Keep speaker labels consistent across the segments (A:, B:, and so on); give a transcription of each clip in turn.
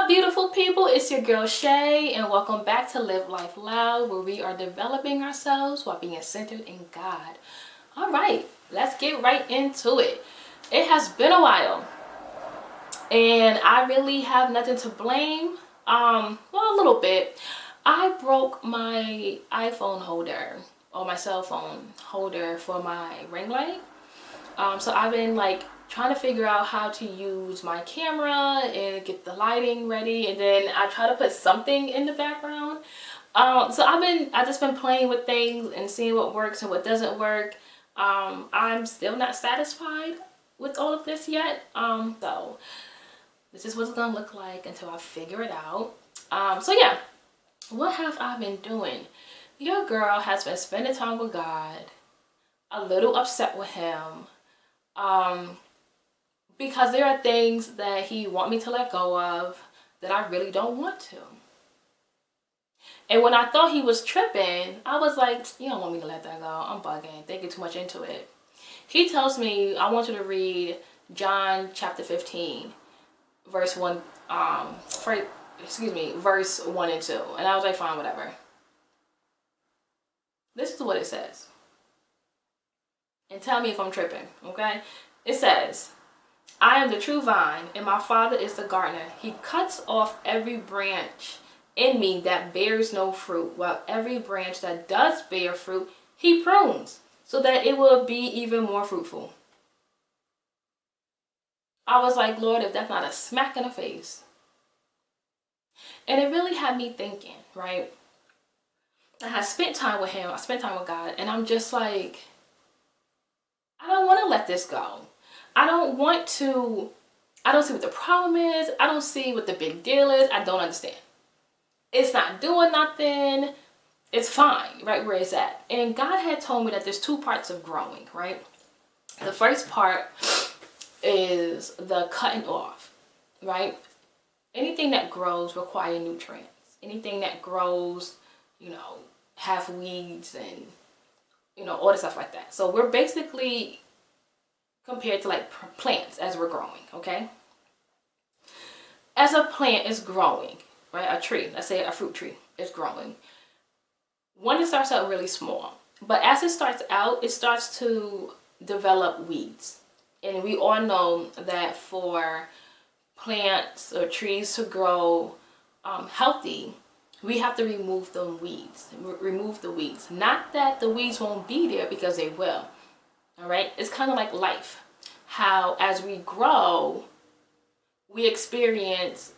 A: up, beautiful people? It's your girl Shay, and welcome back to Live Life Loud, where we are developing ourselves while being centered in God. All right, let's get right into it. It has been a while, and I really have nothing to blame. Well, a little bit. I broke my iPhone holder or my cell phone holder for my ring light. So I've been trying to figure out how to use my camera and get the lighting ready, and then I try to put something in the background. So I've just been playing with things and seeing what works and what doesn't work. I'm still not satisfied with all of this yet. So this is what it's gonna look like until I figure it out. So yeah, what have I been doing? Your girl has been spending time with God, a little upset with him. Because there are things that he want me to let go of that I really don't want to. And when I thought he was tripping, I was like, you don't want me to let that go. I'm bugging, thinking too much into it. He tells me, I want you to read John chapter 15, verse 1, verse 1 and 2. And I was like, fine, whatever. This is what it says. And tell me if I'm tripping, okay? It says, I am the true vine, and my Father is the gardener. He cuts off every branch in me that bears no fruit, while every branch that does bear fruit, he prunes, so that it will be even more fruitful. I was like, Lord, if that's not a smack in the face. And it really had me thinking, right? I had spent time with him, I spent time with God, and I'm just like, I don't want to let this go. I don't see what the problem is. I don't see what the big deal is. I don't understand. It's not doing nothing. It's fine, right where it's at. And God had told me that there's two parts of growing, right? The first part is the cutting off, right? Anything that grows requires nutrients. Anything that grows, have weeds and, all the stuff like that. So we're basically compared to plants as we're growing, okay? As a plant is growing, right? A tree, let's say a fruit tree is growing. When it starts out really small, but as it starts out, it starts to develop weeds. And we all know that for plants or trees to grow healthy, we have to remove the weeds. Not that the weeds won't be there, because they will. All right, it's kind of like life. How as we grow, we experience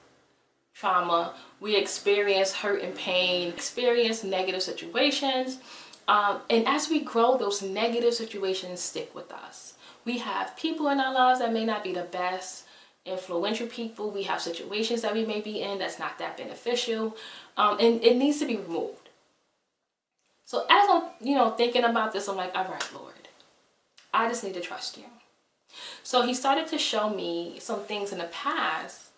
A: trauma, we experience hurt and pain, experience negative situations. And as we grow, those negative situations stick with us. We have people in our lives that may not be the best, influential people. We have situations that we may be in that's not that beneficial. And it needs to be removed. So as I'm, thinking about this, I'm like, all right, Lord, I just need to trust you. So he started to show me some things in the past,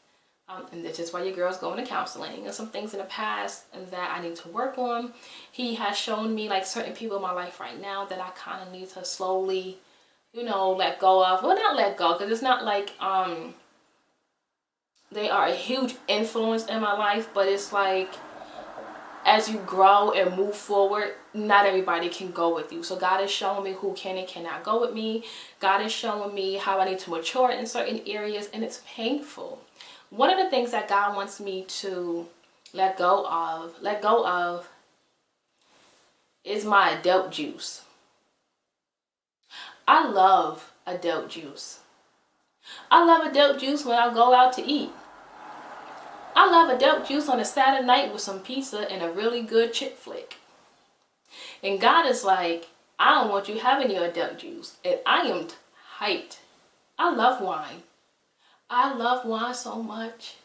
A: and this is why your girl's going to counseling, and some things in the past that I need to work on. He has shown me certain people in my life right now that I kind of need to slowly, let go of. Well, not let go, because it's not like they are a huge influence in my life, but it's like, as you grow and move forward, not everybody can go with you. So God is showing me who can and cannot go with me. God is showing me how I need to mature in certain areas, and it's painful. One of the things that God wants me to let go of is my adult juice. I love adult juice. I love adult juice when I go out to eat. I love adult juice on a Saturday night with some pizza and a really good chick flick. And God is like, I don't want you having your adult juice. And I am hyped. I love wine. I love wine so much.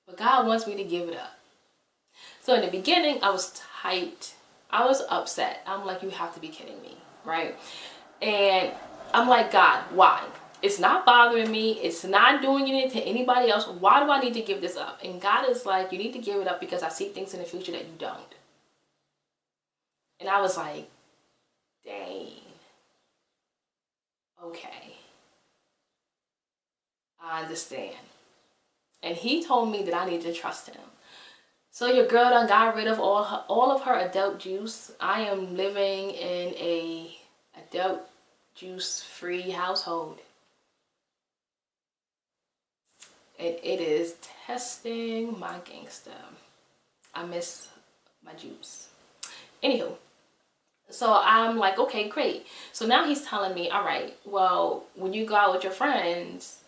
A: But God wants me to give it up. So in the beginning, I was hyped. I was upset. I'm like, you have to be kidding me, right? And I'm like, God, why? It's not bothering me. It's not doing anything to anybody else. Why do I need to give this up? And God is like, you need to give it up because I see things in the future that you don't. And I was like, dang. Okay. I understand. And he told me that I need to trust him. So your girl done got rid of all of her adult juice. I am living in a adult juice free household. And it is testing my gangster. I miss my juice. Anywho, so I'm like, okay, great. So now he's telling me, all right, well, when you go out with your friends,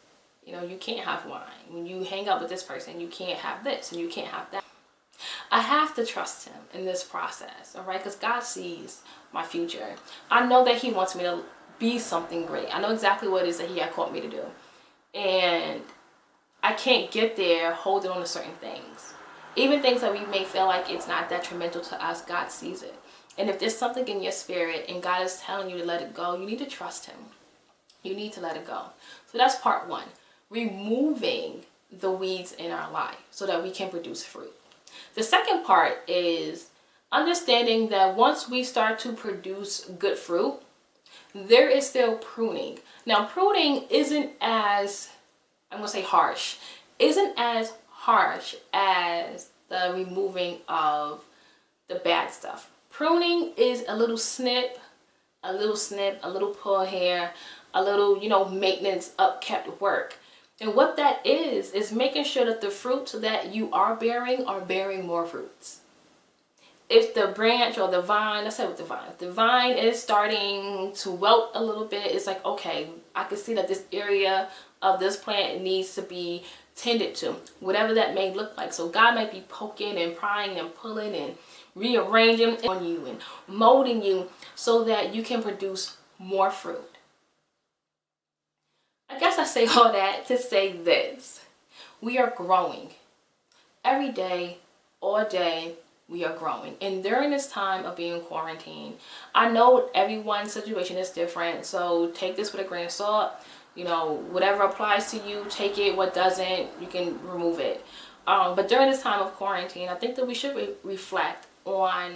A: you know, you can't have wine. When you hang out with this person, you can't have this and you can't have that. I have to trust him in this process, all right? Because God sees my future. I know that he wants me to be something great. I know exactly what it is that he had called me to do. And I can't get there holding on to certain things. Even things that we may feel like it's not detrimental to us, God sees it. And if there's something in your spirit and God is telling you to let it go, you need to trust him. You need to let it go. So that's part one. Removing the weeds in our life so that we can produce fruit. The second part is understanding that once we start to produce good fruit, there is still pruning. Now, pruning isn't as, I'm going to say harsh, isn't as harsh as the removing of the bad stuff. Pruning is a little snip, a little pull hair, a little, maintenance, upkept work. And what that is making sure that the fruits that you are bearing more fruits. If the branch or the vine, let's say with the vine, if the vine is starting to wilt a little bit, it's like, okay, I can see that this area of this plant needs to be tended to, whatever that may look like. So God might be poking and prying and pulling and rearranging on you and molding you so that you can produce more fruit. I guess I say all that to say this. We are growing. Every day, all day, we are growing. And during this time of being quarantined, I know everyone's situation is different. So take this with a grain of salt. Whatever applies to you, take it. What doesn't, you can remove it. But during this time of quarantine, I think that we should reflect on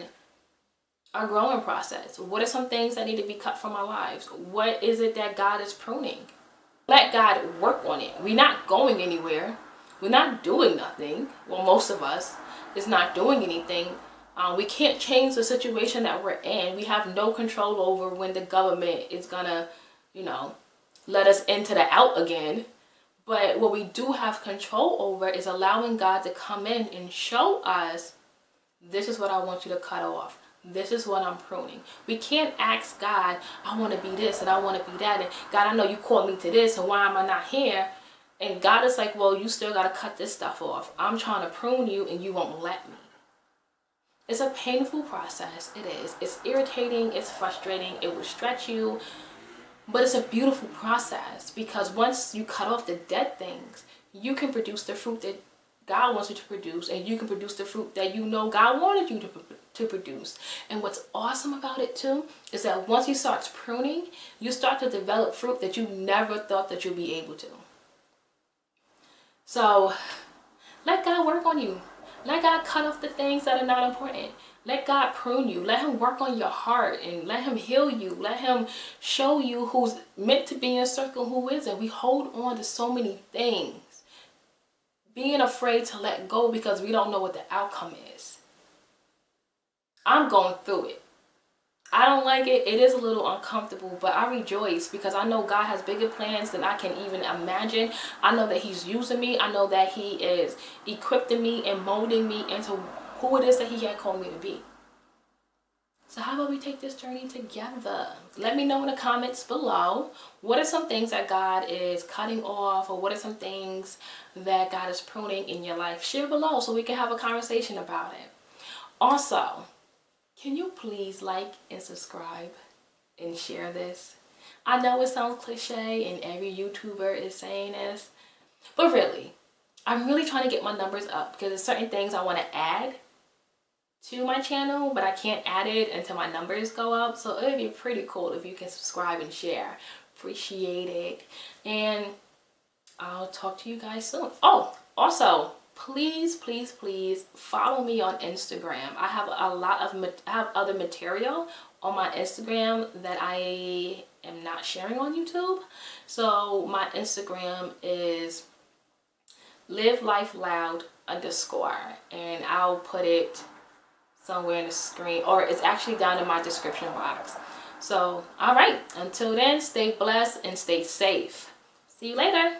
A: our growing process. What are some things that need to be cut from our lives? What is it that God is pruning? Let God work on it. We're not going anywhere. We're not doing nothing. Well, most of us is not doing anything. We can't change the situation that we're in. We have no control over when the government is gonna, let us into the out again. But what we do have control over is allowing God to come in and show us, this is what I want you to cut off. This is what I'm pruning. We can't ask God, I want to be this and I want to be that. And God, I know you called me to this, and why am I not here? And God is like, well, you still got to cut this stuff off. I'm trying to prune you and you won't let me. It's a painful process. It is. It's irritating. It's frustrating. It will stretch you. But it's a beautiful process because once you cut off the dead things, you can produce the fruit that God wants you to produce, and you can produce the fruit that God wanted you to produce. And what's awesome about it too is that once you start pruning, you start to develop fruit that you never thought that you'd be able to. So let God work on you. Let God cut off the things that are not important. Let God prune you. Let him work on your heart and let him heal you. Let him show you who's meant to be in your circle, who isn't. We hold on to so many things, being afraid to let go because we don't know what the outcome is. I'm going through it. I don't like it. It is a little uncomfortable, but I rejoice because I know God has bigger plans than I can even imagine. I know that he's using me. I know that he is equipping me and molding me into who it is that he had called me to be. So how about we take this journey together? Let me know in the comments below. What are some things that God is cutting off, or what are some things that God is pruning in your life? Share below so we can have a conversation about it. Also, can you please like and subscribe and share this? I know it sounds cliche and every YouTuber is saying this, but really, I'm really trying to get my numbers up because there's certain things I want to add to my channel, but I can't add it until my numbers go up. So it would be pretty cool if you can subscribe and share. Appreciate it. And I'll talk to you guys soon. Oh, also, please follow me on Instagram. I have I have other material on my Instagram that I am not sharing on YouTube. So my Instagram is Live Life Loud _ and I'll put it somewhere in the screen, or it's actually down in my description box. So, all right, until then, stay blessed and stay safe. See you later.